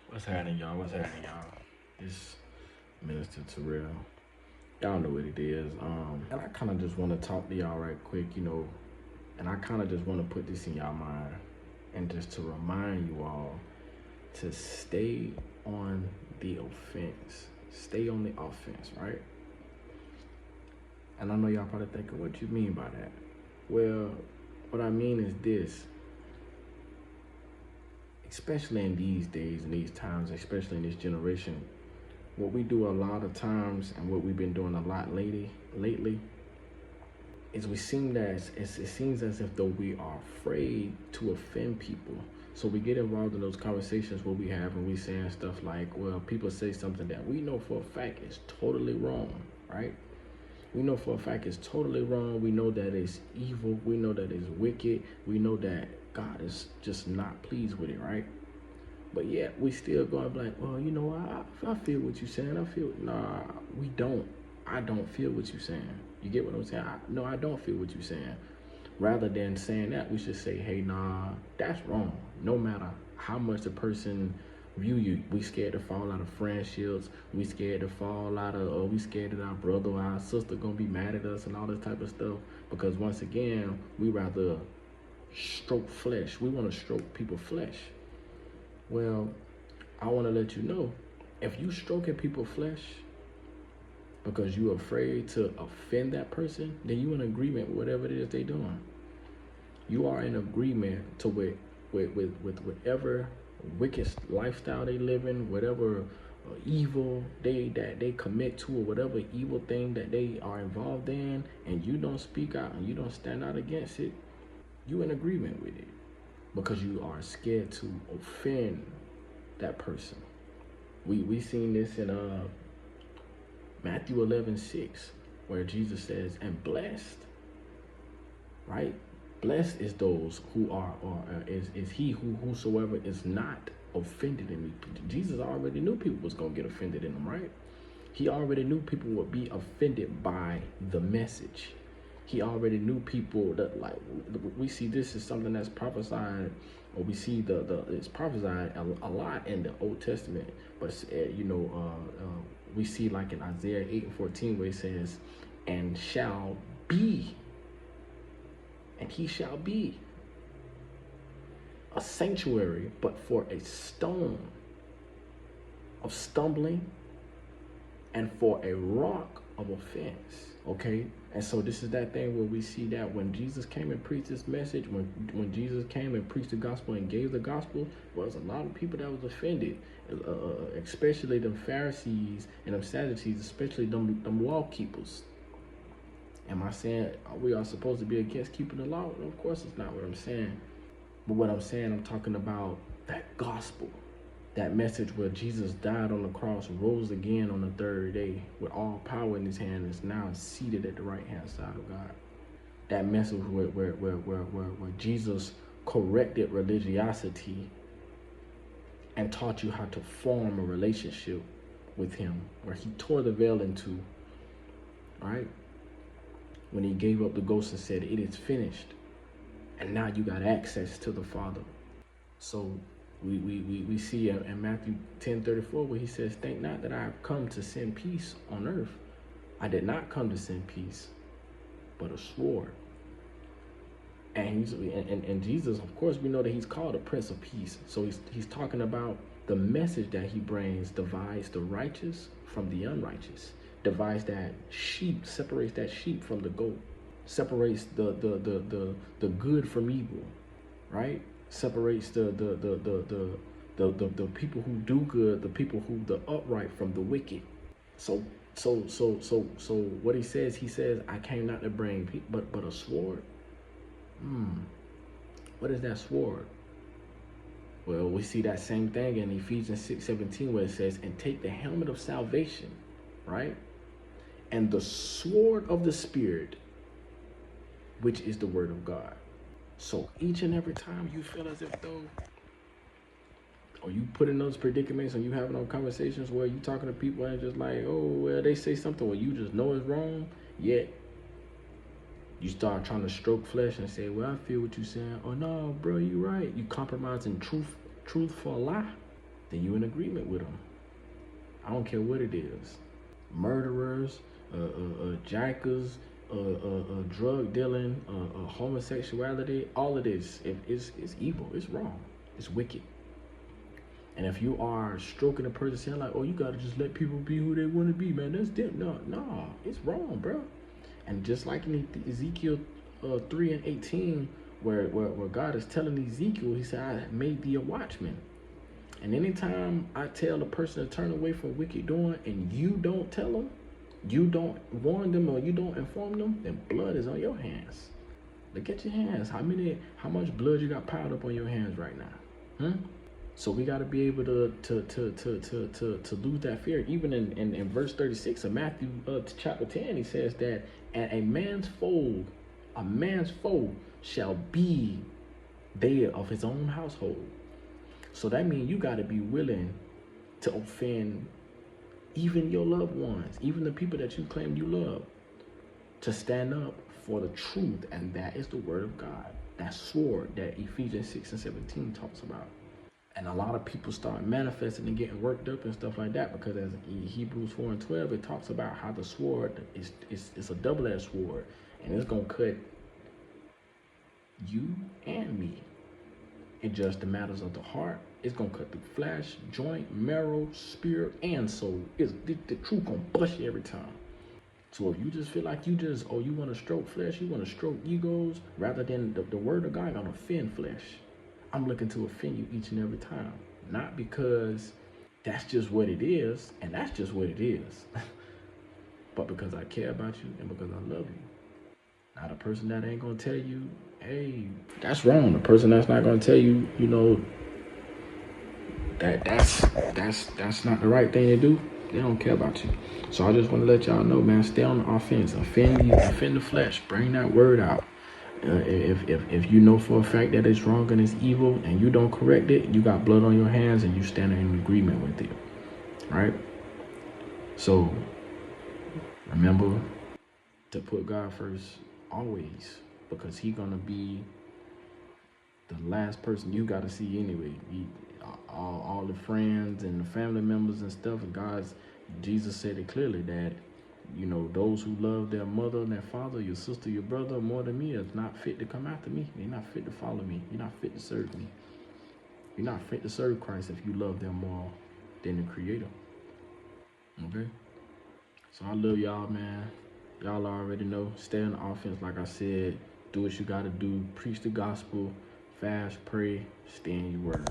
What's happening, y'all? What's happening, y'all? It's Minister Terrell. Y'all know what it is. And I kind of just want to talk to y'all right quick, and I kind of just want to put this in y'all mind and just to remind you all to stay on the offense. Stay on the offense, right? And I know y'all probably thinking, what you mean by that? Well, what I mean is this. Especially in these days and these times, especially in this generation, what we do a lot of times and what we've been doing a lot lately is it seems as if though we are afraid to offend people. So we get involved in those conversations where we have and we saying stuff like, well, people say something that we know for a fact is totally wrong, right? We know for a fact it's totally wrong. We know that it's evil. We know that it's wicked. We know that God is just not pleased with it, right? But yet we still going like, well, I feel what you're saying. Nah, we don't. I don't feel what you're saying. You get what I'm saying? No, I don't feel what you're saying. Rather than saying that, we should say, hey, nah, that's wrong. No matter how much the person view you, we scared to fall out of friendships. We scared to fall out of, or we scared that our brother or our sister gonna be mad at us and all this type of stuff. Because once again, we rather stroke flesh. We want to stroke people's flesh. Well, I want to let you know, if you stroking people's flesh because you're afraid to offend that person, then you in agreement with whatever it is they doing. You are in agreement to with whatever wicked lifestyle they live in, whatever evil they commit to, or whatever evil thing that they are involved in, and you don't speak out and you don't stand out against it. You in agreement with it because you are scared to offend that person. We seen this in Matthew 11:6, where Jesus says, and blessed, right? Blessed is those who are, or is he whosoever is not offended in me. Jesus already knew people was gonna get offended in him, right? He already knew people would be offended by the message. He already knew people that, like, we see this is something that's prophesied, or we see it's prophesied a lot in the Old Testament, but we see like in Isaiah 8:14 where it says, and shall be, and he shall be a sanctuary, but for a stone of stumbling and for a rock of offense. Okay, and so this is that thing where we see that when Jesus came and preached this message, when Jesus came and preached the gospel and gave the gospel, was a lot of people that was offended, especially them Pharisees and them Sadducees, especially them law keepers. Am I saying we are supposed to be against keeping the law? Of course, it's not what I'm saying. But what I'm saying, I'm talking about that gospel. That message where Jesus died on the cross, rose again on the third day with all power in his hand, and is now seated at the right hand side of God. That message where Jesus corrected religiosity and taught you how to form a relationship with him, where he tore the veil in two, right? When he gave up the ghost and said, it is finished. And now you got access to the Father. So we see in Matthew 10:34 where he says, think not that I have come to send peace on earth. I did not come to send peace, but a sword. And Jesus, of course, we know that he's called a Prince of Peace. So he's talking about the message that he brings divides the righteous from the unrighteous, divides that sheep, separates that sheep from the goat, separates the good from evil, right? Separates the people who do good, the people who the upright from the wicked. So what he says, I came not to bring but a sword. What is that sword? Well, we see that same thing in Ephesians 6:17 where it says, and take the helmet of salvation, right? And the sword of the Spirit, which is the word of God. So each and every time you feel as if though, or you put in those predicaments and you having those conversations where you talking to people and just like, oh, well, they say something where you just know it's wrong, yet you start trying to stroke flesh and say, well, I feel what you're saying. Oh, no, bro, you right. You compromising truth for a lie. then you in agreement with them. I don't care what it is. Murderers, jackers, drug dealing, homosexuality, all of this is evil. It's wrong. It's wicked. And if you are stroking a person saying like, oh, you gotta just let people be who they want to be, man, that's them. No, it's wrong, bro. And just like in Ezekiel 3:18, where God is telling Ezekiel, he said, I made thee a watchman. And anytime I tell a person to turn away from wicked doing and you don't tell them, you don't warn them, or you don't inform them, then blood is on your hands. Look at your hands. How much blood you got piled up on your hands right now? So we got to be able to lose that fear. Even in verse 36 of Matthew chapter 10, he says that a man's foe shall be they of his own household. So that means you got to be willing to offend even your loved ones, even the people that you claim you love, to stand up for the truth. And that is the word of God, that sword that Ephesians 6:17 talks about. And a lot of people start manifesting and getting worked up and stuff like that, because as in Hebrews 4:12, it talks about how the sword is a double-edged sword, and it's going to cut you and me. It judges the matters of the heart. It's going to cut through flesh, joint, marrow, spirit, and soul. The truth going to bust you every time. So if you just feel like you want to stroke flesh, you want to stroke egos, rather than the word of God going to offend flesh. I'm looking to offend you each and every time. Not because that's just what it is, and that's just what it is, but because I care about you and because I love you. Not a person that ain't going to tell you, hey, that's wrong. The person that's not going to tell you, that's not the right thing to do. They don't care about you. So I just want to let y'all know, man, stay on the offense. Offend the flesh. Bring that word out. If you know for a fact that it's wrong and it's evil and you don't correct it, you got blood on your hands and you stand in agreement with it, right? So remember to put God first always, because he's gonna be the last person you got to see anyway. All the friends and the family members and stuff, Jesus said it clearly that those who love their mother and their father, your sister, your brother more than me, is not fit to come after me. They're not fit to follow me. You're not fit to serve me. You're not fit to serve Christ if you love them more than the Creator. Okay? So I love y'all, man. Y'all already know. Stay on the offense, like I said. Do what you got to do. Preach the gospel. Fast, pray, stay in your word.